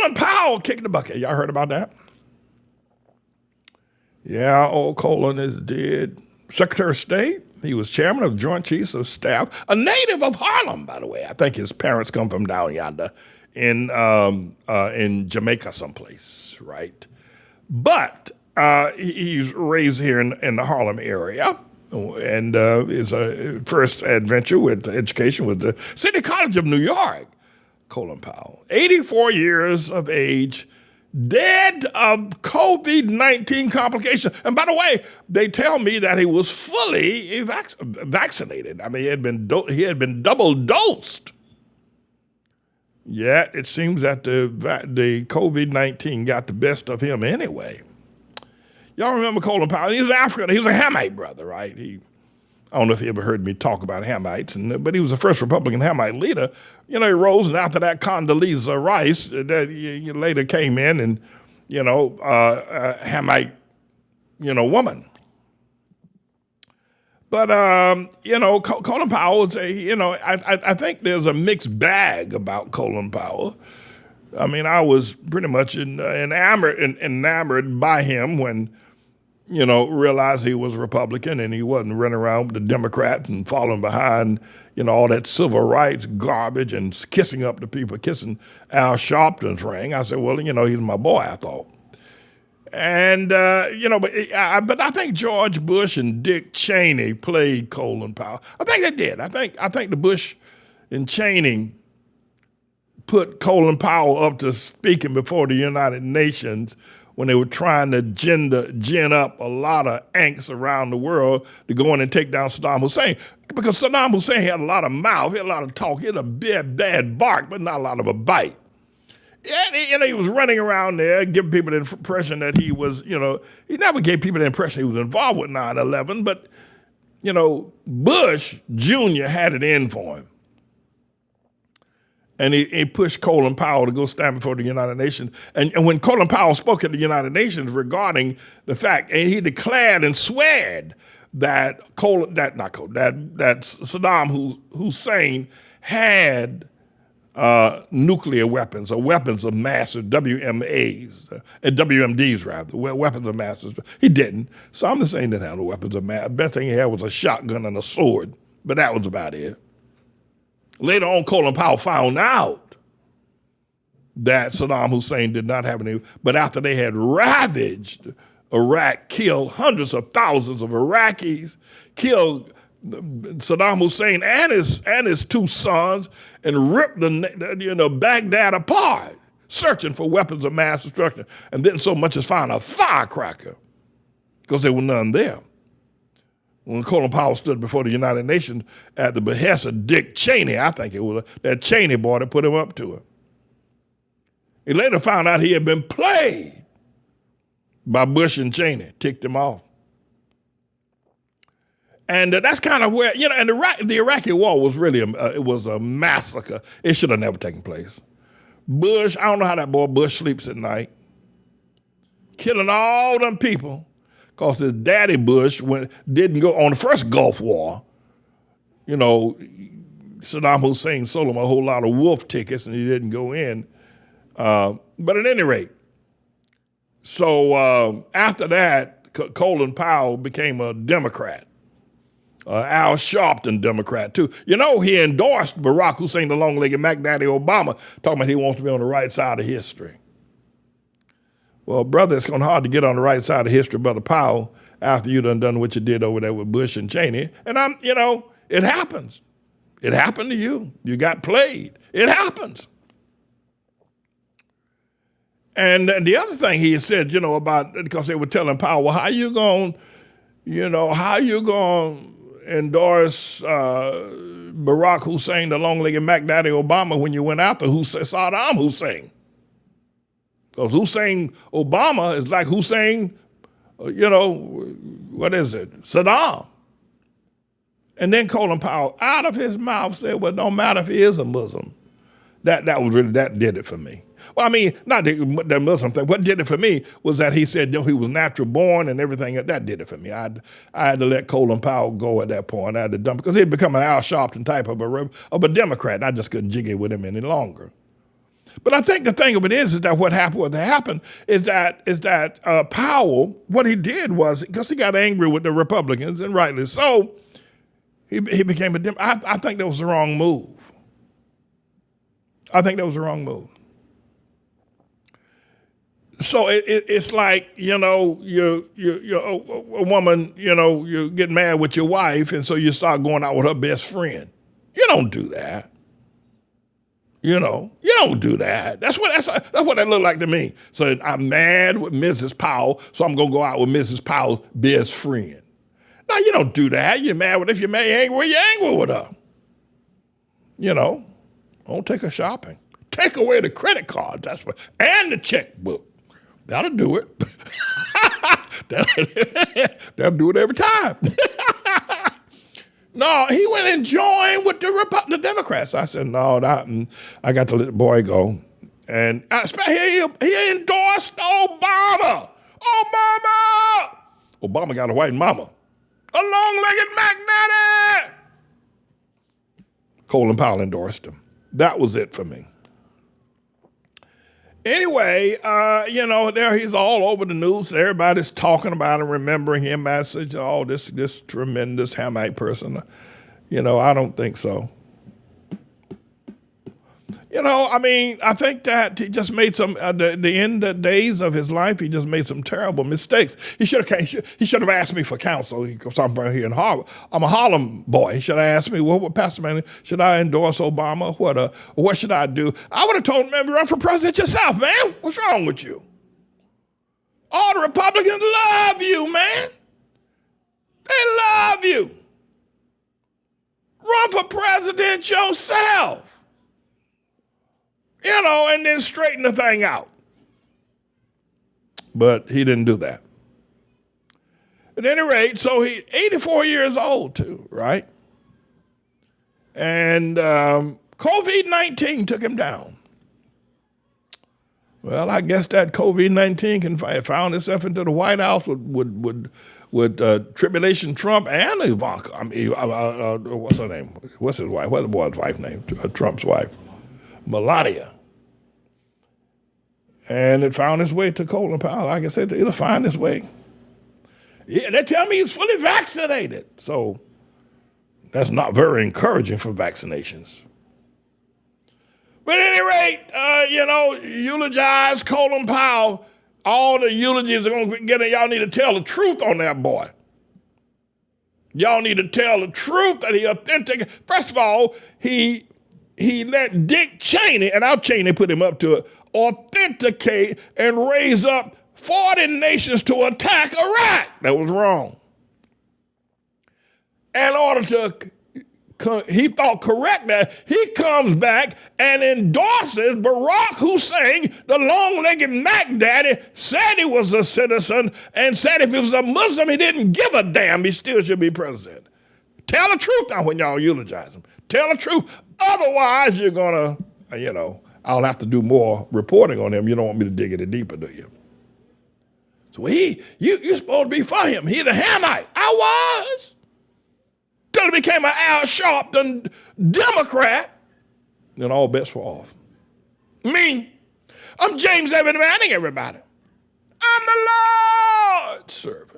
Colin Powell kicked the bucket. Y'all heard about that? Yeah, old Colin is dead. Secretary of State. He was chairman of the Joint Chiefs of Staff, a native of Harlem, by the way. I think his parents come from down yonder in Jamaica someplace, right? But he's raised here in the Harlem area, and his first adventure with education was the City College of New York. Colin Powell, 84 years of age, dead of COVID-19 complications. And by the way, they tell me that he was fully vaccinated. I mean, he had been double dosed. Yet it seems that the COVID-19 got the best of him anyway. Y'all remember Colin Powell? He was an African. He was a Hamite brother, right? I don't know if he ever heard me talk about Hamites, but he was the first Republican Hamite leader. You know, he rose, and after that, Condoleezza Rice that later came in, and Hamite, woman. But Colin Powell is I think there's a mixed bag about Colin Powell. I mean, I was pretty much enamored by him when, realized he was Republican and he wasn't running around with the Democrats and following behind, all that civil rights garbage and kissing up to people, kissing Al Sharpton's ring. I said, well, he's my boy, I thought. And, but I think George Bush and Dick Cheney played Colin Powell. I think they did. I think the Bush and Cheney put Colin Powell up to speaking before the United Nations when they were trying to gin up a lot of angst around the world to go in and take down Saddam Hussein. Because Saddam Hussein had a lot of mouth, he had a lot of talk, he had a bad bark, but not a lot of a bite. And he was running around there, giving people the impression that he was, he never gave people the impression he was involved with 9/11, but, Bush Jr. had it in for him. And he pushed Colin Powell to go stand before the United Nations. And when Colin Powell spoke at the United Nations regarding the fact, and he declared and sweared that Saddam Hussein had nuclear weapons or weapons of mass, WMAs, WMDs rather, weapons of mass. He didn't. So I'm just saying he didn't have no weapons of mass. The best thing he had was a shotgun and a sword, but that was about it. Later on, Colin Powell found out that Saddam Hussein did not have any, but after they had ravaged Iraq, killed hundreds of thousands of Iraqis, killed Saddam Hussein and his two sons, and ripped Baghdad apart, searching for weapons of mass destruction, and didn't so much as find a firecracker because there were none there. When Colin Powell stood before the United Nations at the behest of Dick Cheney, I think it was that Cheney boy that put him up to it. He later found out he had been played by Bush and Cheney, ticked him off. And that's kind of where, and the Iraqi war was really, it was a massacre. It should have never taken place. Bush, I don't know how that boy Bush sleeps at night, killing all them people. Because his daddy Bush didn't go on the first Gulf War. Saddam Hussein sold him a whole lot of wolf tickets and he didn't go in. But at any rate, so after that, Colin Powell became a Democrat. Al Sharpton Democrat too. He endorsed Barack Hussein, the long-legged Mac Daddy Obama, talking about he wants to be on the right side of history. Well, brother, it's going to be hard to get on the right side of history, Brother Powell, after you done what you did over there with Bush and Cheney. And it happens. It happened to you. You got played. It happens. And the other thing he said, about, because they were telling Powell, well, how you going to endorse Barack Hussein, the long-legged Mac Daddy Obama, when you went after Saddam Hussein? Because Hussein Obama is like Hussein, Saddam. And then Colin Powell, out of his mouth, said, well, it don't matter if he is a Muslim. That did it for me. Well, I mean, not the Muslim thing. What did it for me was that he said, he was natural born and everything. That did it for me. I had to let Colin Powell go at that point. I had to dump because he'd become an Al Sharpton type of a Democrat, and I just couldn't jig it with him any longer. But I think the thing of it is that what happened is that Powell, what he did was, because he got angry with the Republicans, and rightly so, he became a Democrat. I think that was the wrong move. I think that was the wrong move. So it's like, you know, you're a woman, you know, you get mad with your wife, and so you start going out with her best friend. You don't do that. You know, you don't do that. That's what that looked like to me. So I'm mad with Mrs. Powell, so I'm gonna go out with Mrs. Powell's best friend. No, you don't do that. You're mad with, if you're angry, you're angry with her. You know, don't take her shopping. Take away the credit card. That's what, and the checkbook. That'll do it. That'll do it every time. No, he went and joined with the Democrats. I said, no, I got to let the boy go. And he endorsed Obama. Obama got a white mama. A long-legged McNaddy. Colin Powell endorsed him. That was it for me. Anyway, you know, there he's all over the news. Everybody's talking about him, remembering him as such, oh, this tremendous Hamite person. You know, I don't think so. You know, I mean, I think that he just made some, the end of days of his life, he just made some terrible mistakes. He should have asked me for counsel. Because I'm from here in Harvard. I'm a Harlem boy. He should have asked me, well, Pastor Manning, should I endorse Obama? What should I do? I would have told him, man, run for president yourself, man. What's wrong with you? All the Republicans love you, man. They love you. Run for president yourself. You know, and then straighten the thing out. But he didn't do that. At any rate, so he's 84 years old too, right? And COVID-19 took him down. Well, I guess that COVID-19 found itself into the White House with Tribulation Trump and Ivanka. I mean, what's her name? What's his wife? What's the boy's wife's name? Trump's wife. Melania. And it found its way to Colin Powell. Like I said, it'll find its way. Yeah, they tell me he's fully vaccinated. So that's not very encouraging for vaccinations. But at any rate, you know, eulogize Colin Powell. All the eulogies are going to get it. Y'all need to tell the truth on that boy. Y'all need to tell the truth that he authentic. First of all, he let Dick Cheney, and Al Cheney put him up to it, authenticate and raise up 40 nations to attack Iraq. That was wrong. In order to, he thought correct that, he comes back and endorses Barack Hussein, the long-legged Mac Daddy, said he was a citizen, and said if he was a Muslim, he didn't give a damn, he still should be president. Tell the truth now when y'all eulogize him. Tell the truth. Otherwise, you're going to, you know, I'll have to do more reporting on him. You don't want me to dig any deeper, do you? So you're supposed to be for him. He's a Hamite. I was. Till he became an Al Sharpton Democrat. Then all bets were off. Me. I'm James Evan Manning, everybody. I'm the Lord's servant.